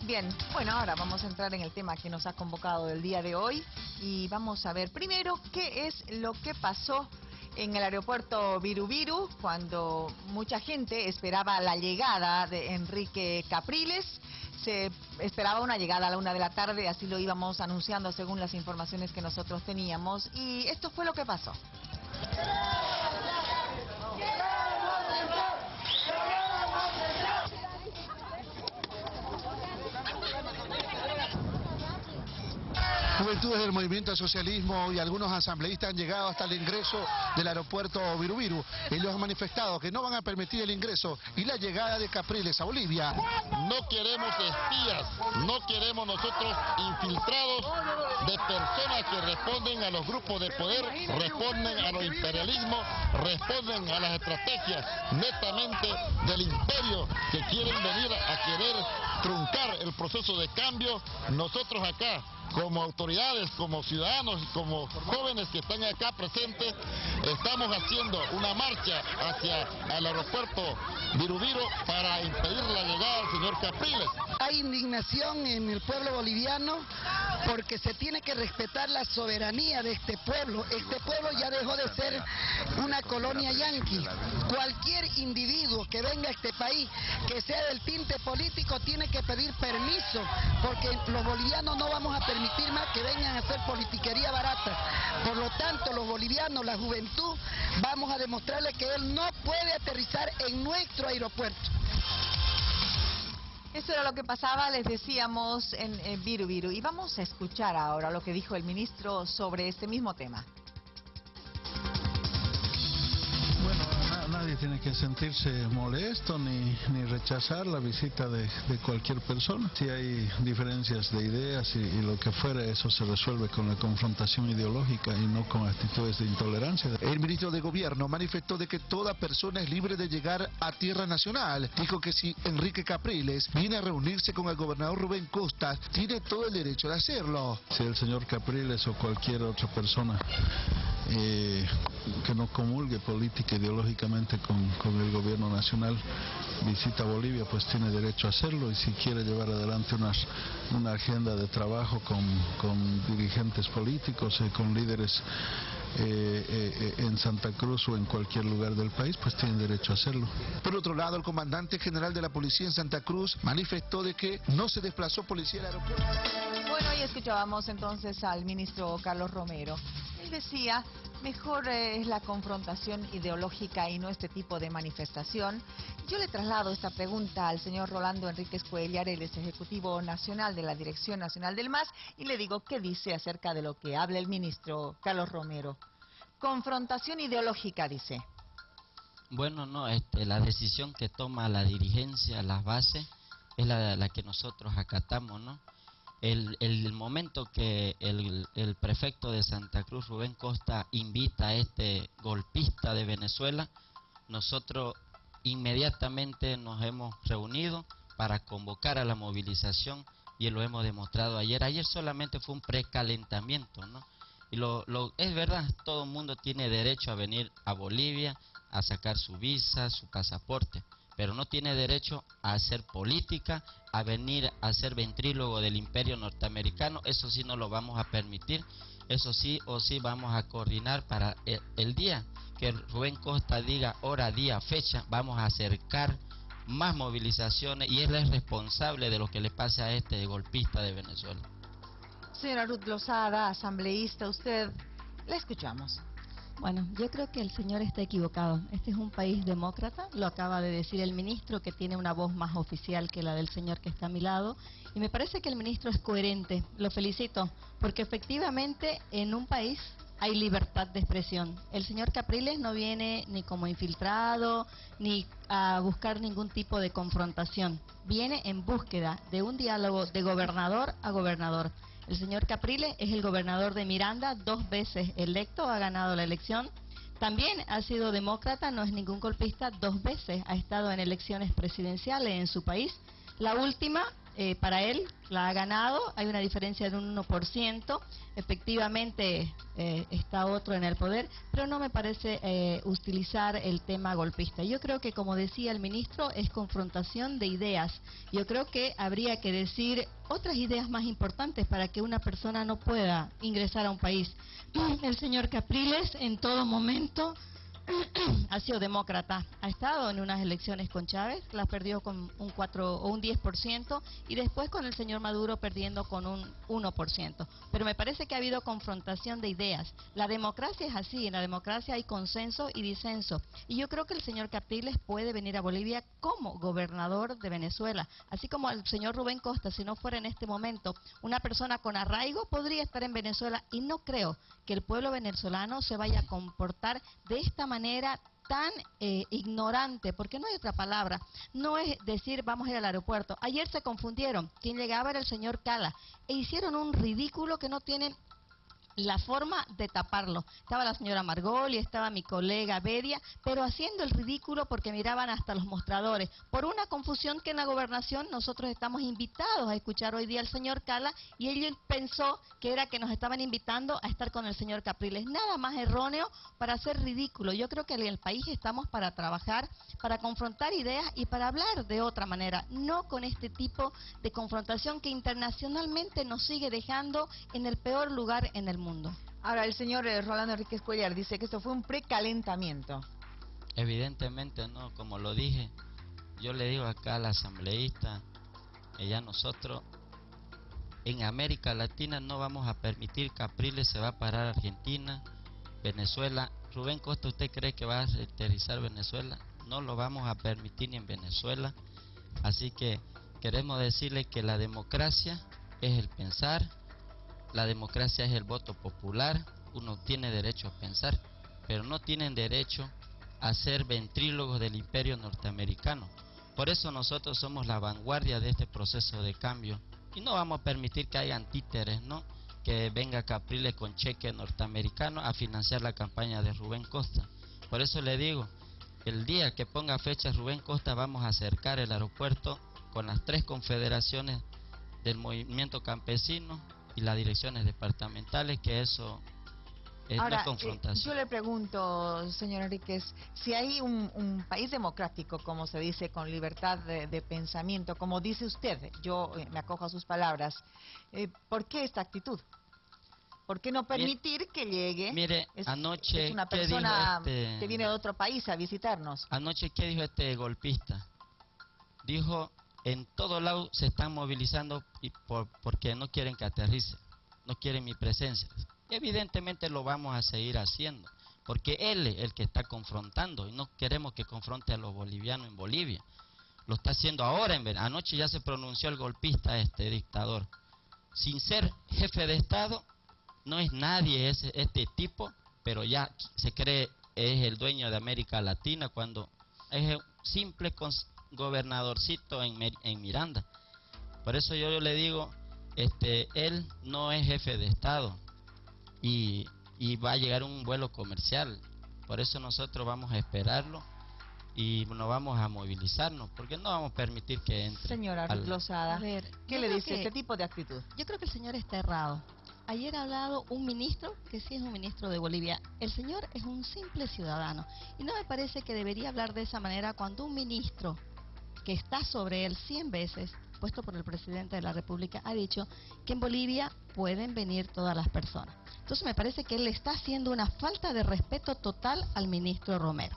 Bien, bueno, ahora vamos a entrar en el tema que nos ha convocado el día de hoy y vamos a ver primero qué es lo que pasó en el aeropuerto Viru Viru cuando mucha gente esperaba la llegada de Enrique Capriles. Se esperaba una llegada a la 1 de la tarde, así lo íbamos anunciando según las informaciones que nosotros teníamos, y esto fue lo que pasó. Juventudes del Movimiento al Socialismo y algunos asambleístas han llegado hasta el ingreso del aeropuerto Viru Viru. Ellos han manifestado que no van a permitir el ingreso y la llegada de Capriles a Bolivia. No queremos espías, no queremos nosotros infiltrados de personas que responden a los grupos de poder, responden a los imperialismos, responden a las estrategias netamente del imperio que quieren venir a querer truncar el proceso de cambio. Nosotros acá, como autoridades, como ciudadanos, como jóvenes que están acá presentes, estamos haciendo una marcha hacia el aeropuerto Viru Viru para impedir la llegada del señor Capriles. Hay indignación en el pueblo boliviano porque se tiene que respetar la soberanía de este pueblo. Este pueblo ya dejó de ser una colonia yanqui. Cualquier individuo que venga a este país, que sea del tinte político, tiene que pedir permiso, porque los bolivianos no vamos a permitir más que vengan a hacer politiquería barata. Por lo tanto, los bolivianos, la juventud, vamos a demostrarle que él no puede aterrizar en nuestro aeropuerto. Eso era lo que pasaba, les decíamos, en Viru Viru. Y vamos a escuchar ahora lo que dijo el ministro sobre este mismo tema. Nadie tiene que sentirse molesto ni rechazar la visita de cualquier persona. Si hay diferencias de ideas y lo que fuera, eso se resuelve con la confrontación ideológica y no con actitudes de intolerancia. El ministro de Gobierno manifestó de que toda persona es libre de llegar a tierra nacional. Dijo que si Enrique Capriles viene a reunirse con el gobernador Rubén Costas, tiene todo el derecho de hacerlo. Si el señor Capriles o cualquier otra persona que no comulgue política ideológicamente con el gobierno nacional visita Bolivia, pues tiene derecho a hacerlo, y si quiere llevar adelante una agenda de trabajo con dirigentes políticos, con líderes en Santa Cruz o en cualquier lugar del país, pues tiene derecho a hacerlo. Por otro lado, el comandante general de la policía en Santa Cruz manifestó de que no se desplazó policía al aeropuerto. Bueno, y escuchábamos entonces al ministro Carlos Romero. Él decía, mejor es la confrontación ideológica y no este tipo de manifestación. Yo le traslado esta pregunta al señor Rolando Enríquez Cuellar, él es ejecutivo nacional de la Dirección Nacional del MAS, y le digo qué dice acerca de lo que habla el ministro Carlos Romero. Confrontación ideológica, dice. Bueno, no, la decisión que toma la dirigencia, las bases, es la que nosotros acatamos, ¿no? El momento que el prefecto de Santa Cruz, Rubén Costa, invita a este golpista de Venezuela, nosotros inmediatamente nos hemos reunido para convocar a la movilización, y lo hemos demostrado ayer. Ayer solamente fue un precalentamiento, ¿no? Y es verdad, todo el mundo tiene derecho a venir a Bolivia a sacar su visa, su pasaporte, pero no tiene derecho a hacer política, a venir a ser ventrílogo del imperio norteamericano. Eso sí no lo vamos a permitir. Eso sí o sí vamos a coordinar para el día que Rubén Costa diga hora, día, fecha, vamos a acercar más movilizaciones, y él es responsable de lo que le pase a este golpista de Venezuela. Señora Ruth Lozada, asambleísta, usted, la escuchamos. Bueno, yo creo que el señor está equivocado. Este es un país demócrata, lo acaba de decir el ministro, que tiene una voz más oficial que la del señor que está a mi lado, y me parece que el ministro es coherente. Lo felicito, porque efectivamente en un país hay libertad de expresión. El señor Capriles no viene ni como infiltrado, ni a buscar ningún tipo de confrontación. Viene en búsqueda de un diálogo de gobernador a gobernador. El señor Capriles es el gobernador de Miranda, 2 veces electo, ha ganado la elección. También ha sido demócrata, no es ningún golpista, 2 veces ha estado en elecciones presidenciales en su país. La última para él la ha ganado, hay una diferencia de un 1%, efectivamente está otro en el poder, pero no me parece utilizar el tema golpista. Yo creo que, como decía el ministro, es confrontación de ideas. Yo creo que habría que decir otras ideas más importantes para que una persona no pueda ingresar a un país. El señor Capriles en todo momento ha sido demócrata, ha estado en unas elecciones con Chávez, las perdió con un 4 o un 10%, y después con el señor Maduro perdiendo con un 1%. Pero me parece que ha habido confrontación de ideas. La democracia es así, en la democracia hay consenso y disenso. Y yo creo que el señor Capriles puede venir a Bolivia como gobernador de Venezuela, así como el señor Rubén Costa, si no fuera en este momento una persona con arraigo, podría estar en Venezuela, y no creo que el pueblo venezolano se vaya a comportar de esta manera tan ignorante, porque no hay otra palabra. No es decir vamos a ir al aeropuerto. Ayer se confundieron, quien llegaba era el señor Cala, e hicieron un ridículo que no tienen la forma de taparlo. Estaba la señora Margoli, estaba mi colega Bedia, pero haciendo el ridículo porque miraban hasta los mostradores, por una confusión que en la gobernación nosotros estamos invitados a escuchar hoy día al señor Cala, y él pensó que era que nos estaban invitando a estar con el señor Capriles. Nada más erróneo para hacer ridículo. Yo creo que en el país estamos para trabajar, para confrontar ideas y para hablar de otra manera, no con este tipo de confrontación que internacionalmente nos sigue dejando en el peor lugar en el mundo. Ahora, el señor Rolando Enríquez Cuéllar dice que esto fue un precalentamiento. Evidentemente no, como lo dije, yo le digo acá al asambleísta, ya nosotros en América Latina no vamos a permitir. Capriles se va a parar a Argentina, Venezuela. Rubén Costa, ¿usted cree que va a aterrizar Venezuela? No lo vamos a permitir ni en Venezuela. Así que queremos decirle que la democracia es el pensar, la democracia es el voto popular. Uno tiene derecho a pensar, pero no tienen derecho a ser ventrílogos del imperio norteamericano. Por eso nosotros somos la vanguardia de este proceso de cambio, y no vamos a permitir que haya títeres, ¿no? Que venga Capriles con cheque norteamericano a financiar la campaña de Rubén Costa. Por eso le digo, el día que ponga fecha Rubén Costa, vamos a acercar el aeropuerto con las 3 confederaciones del movimiento campesino y las direcciones departamentales, que eso es Ahora, una confrontación. yo le pregunto, señor Enríquez, si hay un país democrático, como se dice, con libertad de pensamiento, como dice usted, yo me acojo a sus palabras, ¿por qué esta actitud? ¿Por qué no permitir que llegue? Mire, anoche, es una ¿qué dijo persona que viene de otro país a visitarnos. Anoche, ¿qué dijo este golpista? Dijo, en todo lado se están movilizando porque no quieren que aterrice, no quieren mi presencia. Evidentemente lo vamos a seguir haciendo, porque él es el que está confrontando, y no queremos que confronte a los bolivianos en Bolivia. Lo está haciendo ahora. Anoche ya se pronunció el golpista, este dictador. Sin ser jefe de Estado, no es nadie este tipo, pero ya se cree es el dueño de América Latina, cuando es un simple gobernadorcito en Miranda. Por eso yo le digo, él no es jefe de Estado, y va a llegar un vuelo comercial. Por eso nosotros vamos a esperarlo y no vamos a movilizarnos, porque no vamos a permitir que entre. Señora Lozada, A ver, ¿qué yo le creo dice que- este tipo de actitud? Yo creo que el señor está errado. Ayer ha hablado un ministro que sí es un ministro de Bolivia. El señor es un simple ciudadano, y no me parece que debería hablar de esa manera cuando un ministro que está sobre él 100 veces, puesto por el presidente de la República, ha dicho que en Bolivia pueden venir todas las personas. Entonces me parece que él le está haciendo una falta de respeto total al ministro Romero.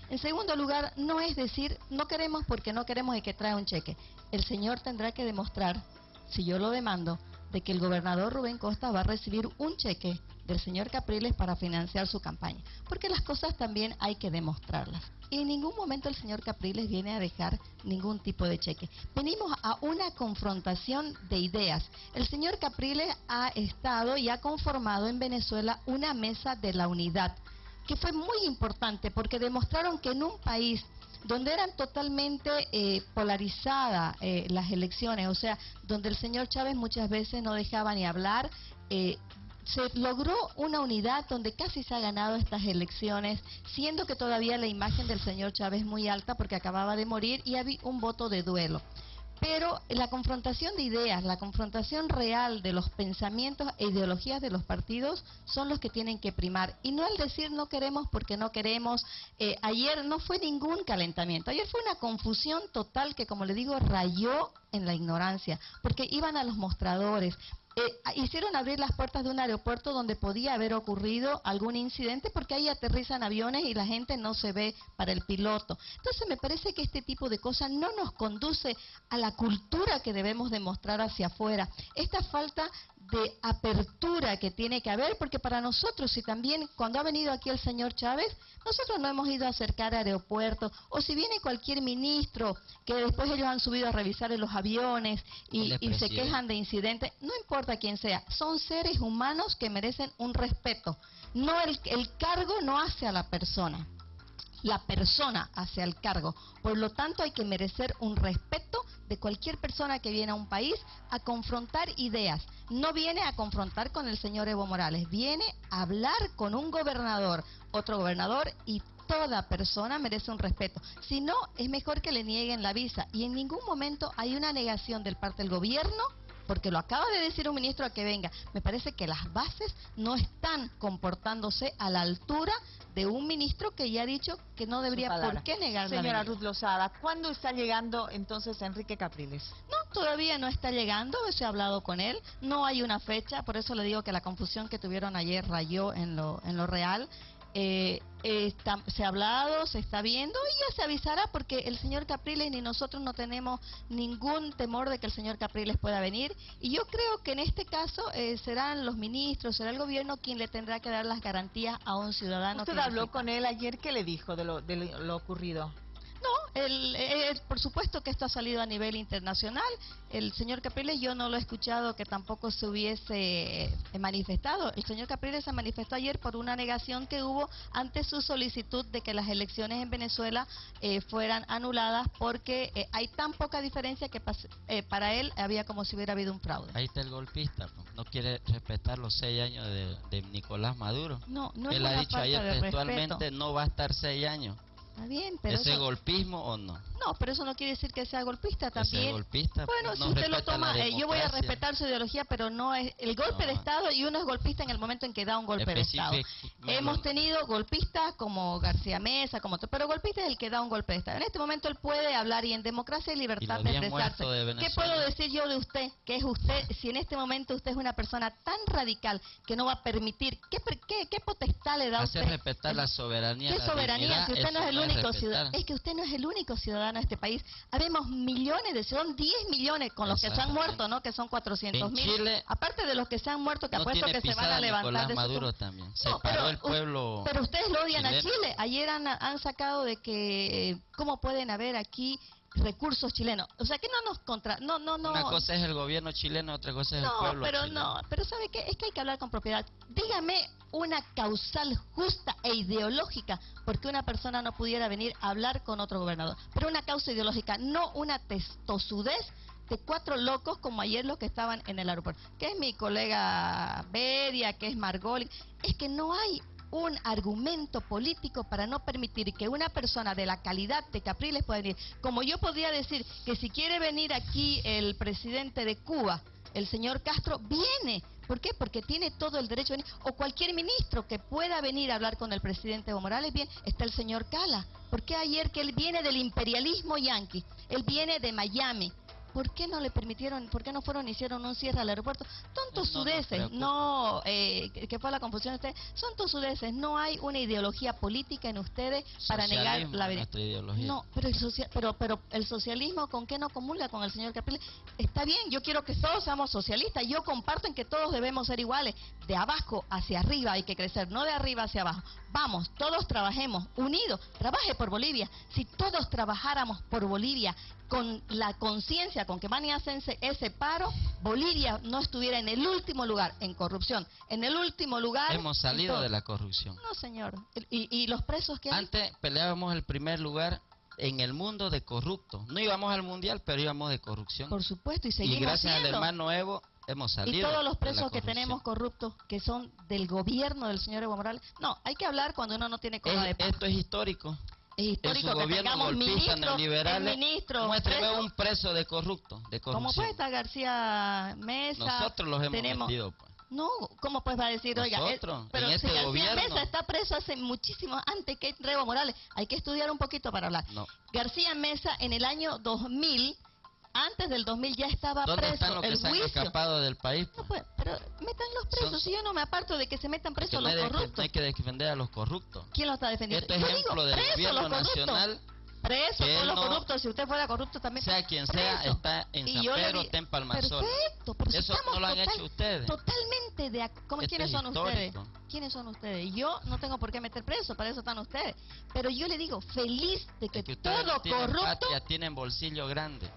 En segundo lugar, no es decir, no queremos porque no queremos y que trae un cheque. El señor tendrá que demostrar, si yo lo demando, de que el gobernador Rubén Costa va a recibir un cheque del señor Capriles para financiar su campaña, porque las cosas también hay que demostrarlas. Y en ningún momento el señor Capriles viene a dejar ningún tipo de cheque. Venimos a una confrontación de ideas. El señor Capriles ha estado y ha conformado en Venezuela una mesa de la unidad, que fue muy importante porque demostraron que en un país donde eran totalmente polarizadas las elecciones, o sea, donde el señor Chávez muchas veces no dejaba ni hablar, se logró una unidad donde casi se ha ganado estas elecciones, siendo que todavía la imagen del señor Chávez es muy alta porque acababa de morir y había un voto de duelo. pero la confrontación de ideas, la confrontación real de los pensamientos e ideologías de los partidos son los que tienen que primar, y no el decir no queremos porque no queremos. Ayer no fue ningún calentamiento, ayer fue una confusión total que, como le digo, rayó en la ignorancia, porque iban a los mostradores. Hicieron abrir las puertas de un aeropuerto donde podía haber ocurrido algún incidente, porque ahí aterrizan aviones y la gente no se ve para el piloto. Entonces me parece que este tipo de cosas no nos conduce a la cultura que debemos demostrar hacia afuera. Esta falta de apertura que tiene que haber, porque para nosotros, y también cuando ha venido aquí el señor Chávez, nosotros no hemos ido a acercar aeropuertos, o si viene cualquier ministro, que después ellos han subido a revisar en los aviones y se quejan de incidentes, no importa quién sea, son seres humanos que merecen un respeto. No el cargo no hace a la persona. La persona hacia el cargo. Por lo tanto, hay que merecer un respeto de cualquier persona que viene a un país a confrontar ideas. No viene a confrontar con el señor Evo Morales, viene a hablar con un gobernador, otro gobernador, y toda persona merece un respeto. Si no, es mejor que le nieguen la visa. Y en ningún momento hay una negación del parte del gobierno, porque lo acaba de decir un ministro a que venga. Me parece que las bases no están comportándose a la altura de un ministro que ya ha dicho que no debería por qué negar la Señora venida. Ruth Lozada, ¿cuándo está llegando entonces Enrique Capriles? No, todavía no está llegando, se ha hablado con él, no hay una fecha, por eso le digo que la confusión que tuvieron ayer rayó en lo real. Se ha hablado, se está viendo y ya se avisará, porque el señor Capriles ni nosotros no tenemos ningún temor de que el señor Capriles pueda venir, y yo creo que en este caso serán los ministros, será el gobierno quien le tendrá que dar las garantías a un ciudadano. ¿Usted habló con él ayer? ¿Qué le dijo de lo ocurrido? No, por supuesto que esto ha salido a nivel internacional. El señor Capriles, yo no lo he escuchado que tampoco se hubiese manifestado. El señor Capriles se manifestó ayer por una negación que hubo ante su solicitud de que las elecciones en Venezuela fueran anuladas, porque hay tan poca diferencia que para él había como si hubiera habido un fraude. Ahí está el golpista, no quiere respetar los 6 años de Nicolás Maduro. No Él ha dicho ayer textualmente, no va a estar 6 años. Está bien, pero ¿Ese golpismo o no? No, pero eso no quiere decir que sea golpista también. ¿Ese golpista? Bueno, no si usted lo toma, la yo voy a respetar su ideología, pero no es el golpe de Estado, y uno es golpista en el momento en que da un golpe de Estado. Hemos tenido golpistas como García Mesa, pero golpista es el que da un golpe de Estado. En este momento él puede hablar, y en democracia y libertad de expresarse. ¿Qué puedo decir yo de usted? Que es usted, si en este momento usted es una persona tan radical que no va a permitir, ¿qué potestad le da a usted? Hacer respetar la soberanía. ¿Qué soberanía? Si usted no es el único ciudadano. Es que usted no es el único ciudadano de este país. Habemos millones son 10 millones con los que se han muerto, ¿no? Que son 400.000. Aparte de los que se han muerto, que apuesto que se van a levantar de Maduro también. Separó el pueblo. Pero ustedes lo odian a Chile. Ayer han sacado de que cómo pueden haber aquí recursos chilenos. O sea, que no nos Una cosa es el gobierno chileno, otra cosa es el pueblo chileno. Pero ¿sabe qué? Es que hay que hablar con propiedad. Dígame una causal justa e ideológica porque una persona no pudiera venir a hablar con otro gobernador. Pero una causa ideológica, no una testosudez de 4 locos como ayer los que estaban en el aeropuerto. Que es mi colega Bedia, que es Margoli. Es que no hay un argumento político para no permitir que una persona de la calidad de Capriles pueda venir. Como yo podría decir que si quiere venir aquí el presidente de Cuba, el señor Castro, viene. ¿Por qué? Porque tiene todo el derecho de venir. O cualquier ministro que pueda venir a hablar con el presidente Evo Morales, bien, está el señor Cala. ¿Por qué ayer, que él viene del imperialismo yanqui, él viene de Miami? ¿Por qué no le permitieron, por qué no fueron y hicieron un cierre al aeropuerto? Son tosudeces, que fue la confusión de ustedes, son tosudeces, no hay una ideología política en ustedes para negar la verdad. No, pero el socialismo, ¿con qué no comulga con el señor Capriles? Está bien, yo quiero que todos seamos socialistas, yo comparto en que todos debemos ser iguales, de abajo hacia arriba hay que crecer, no de arriba hacia abajo. Vamos, todos trabajemos unidos, trabaje por Bolivia. Si todos trabajáramos por Bolivia con la conciencia con que van y hacen ese paro, Bolivia no estuviera en el último lugar en corrupción. En el último lugar... Hemos salido de la corrupción. No, señor. ¿Y los presos que hay? Antes peleábamos el primer lugar en el mundo de corruptos. No íbamos al mundial, pero íbamos de corrupción. Por supuesto, y seguimos Y gracias siendo. al hermano Evo hemos salido. Y todos los presos que tenemos corruptos, que son del gobierno del señor Evo Morales. No, hay que hablar cuando uno no tiene cola de paja. Esto es histórico. Es histórico en su que gobierno tengamos golpista, ministros, neoliberales, muéstreme muéstreme un preso de corrupto, de corrupción. ¿Cómo puede estar García Mesa? Nosotros los hemos metido, pues. No, ¿cómo pues va a decir, oiga? Nosotros, Pero en si este García gobierno. Mesa está preso hace muchísimo antes que Evo Morales. Hay que estudiar un poquito para hablar. No. García Mesa en el año 2000, antes del 2000 ya estaba ¿Dónde preso. están los que se han escapado del país? No, pues, pero metan los presos. Si yo no me aparto de que se metan presos los corruptos. No hay que defender a los corruptos. ¿Quién lo está defendiendo? Este ejemplo del gobierno nacional. Preso todos los corruptos. Si usted fuera corrupto también. Sea quien sea, está en San Pedro, está en Palmasola. Perfecto, pero eso no lo han hecho ustedes. Totalmente de acuerdo. ¿Quiénes son ustedes? ¿Quiénes son ustedes? Yo no tengo por qué meter preso, para eso están ustedes. Pero yo le digo, feliz de que todo corrupto... Patria, tienen bolsillo grande.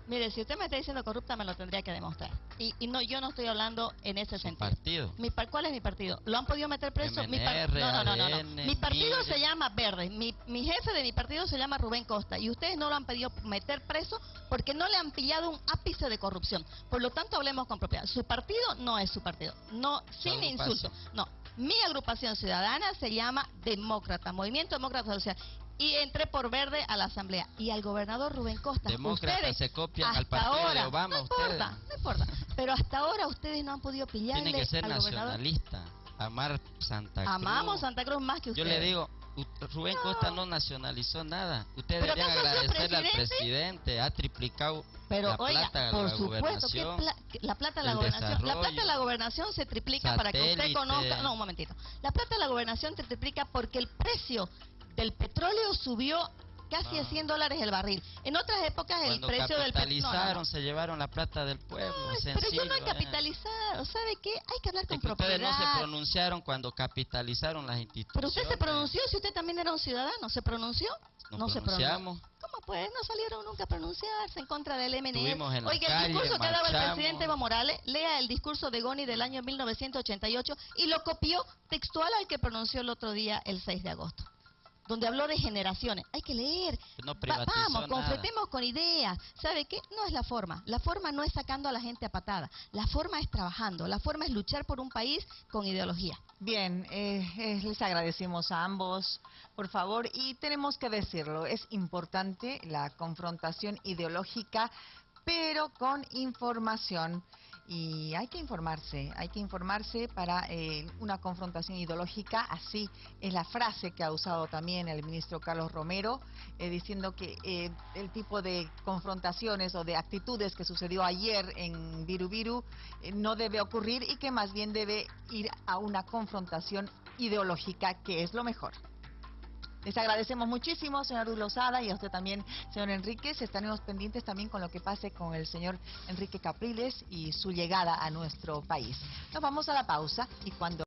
Mire, si usted me está diciendo corrupta, me lo tendría que demostrar. Y no, yo no estoy hablando en ese sentido. ¿Partido? ¿Cuál es mi partido? ¿Lo han podido meter preso? MNR, No. Mi partido se llama Verde. Mi jefe de mi partido se llama Rubén Costa. Y ustedes no lo han podido meter preso porque no le han pillado un ápice de corrupción. Por lo tanto, hablemos con propiedad. Su partido no es su partido. No, sin insulto. No. Mi agrupación ciudadana se llama Demócrata, Movimiento Demócrata Social. Y entré por Verde a la Asamblea. Y al gobernador Rubén Costa. Demócratas ustedes, se copian al hasta partido ahora, de Obama. No importa. Pero hasta ahora ustedes no han podido pillarle Tienen que ser al gobernador. nacionalistas. Amar Santa Cruz. Amamos Santa Cruz más que ustedes. Yo le digo, Rubén Costa no nacionalizó nada. Ustedes deberían agradecerle al presidente. Ha triplicado la plata de la gobernación. La plata de la gobernación. La plata de la gobernación se triplica para que usted conozca. No, un momentito. La plata de la gobernación se triplica porque el precio del petróleo subió casi a $100 el barril. En otras épocas el precio del petróleo... capitalizaron, se llevaron la plata del pueblo. Pero yo no he capitalizado. ¿Sabe qué? Hay que hablar con propiedad. Ustedes no se pronunciaron cuando capitalizaron las instituciones. Pero usted se pronunció, si usted también era un ciudadano. ¿Se pronunció? No se pronunció. ¿Cómo pues? No salieron nunca a pronunciarse en contra del MNE. Oiga, el discurso que daba el presidente Evo Morales, lea el discurso de Goni del año 1988 y lo copió textual al que pronunció el otro día, el 6 de agosto. Donde habló de generaciones. Hay que leer. Vamos, confrontemos con ideas. ¿Sabe qué? No es la forma. La forma no es sacando a la gente a patada. La forma es trabajando. La forma es luchar por un país con ideología. Bien, les agradecemos a ambos, por favor. Y tenemos que decirlo, es importante la confrontación ideológica, pero con información. Y hay que informarse para una confrontación ideológica. Así es la frase que ha usado también el ministro Carlos Romero, diciendo que el tipo de confrontaciones o de actitudes que sucedió ayer en Viru no debe ocurrir y que más bien debe ir a una confrontación ideológica, que es lo mejor. Les agradecemos muchísimo, señor Lozada, y a usted también, señor Enríquez. Estaremos pendientes también con lo que pase con el señor Enrique Capriles y su llegada a nuestro país. Nos vamos a la pausa y cuando...